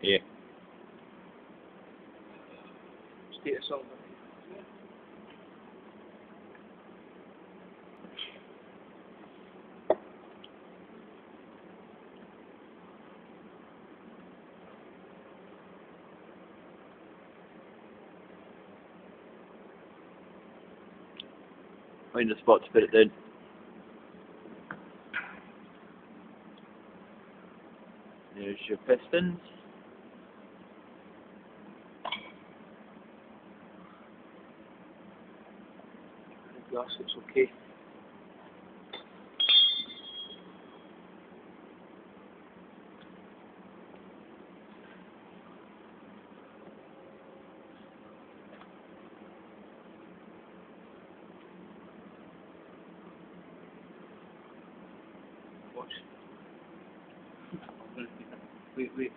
Yeah. State of silver. Find a spot to put it down. There's your pistons. The gasket's okay. Watch. Wait.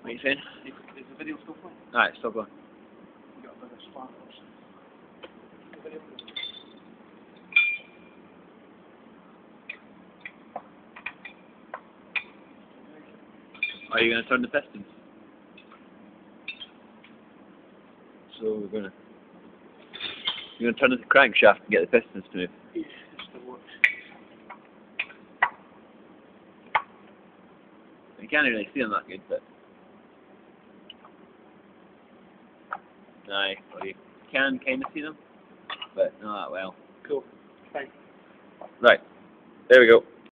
What are you saying? Is the video still playing? Alright, stop going. You got a bit of sparkles. The video. Are you going to turn the pistons? So you're going to turn the crankshaft and get the pistons to move. Yeah, it's the watch. You can't really see them that good, but aye, well, you can kind of see them, but not that well. Cool. Fine. Right, there we go.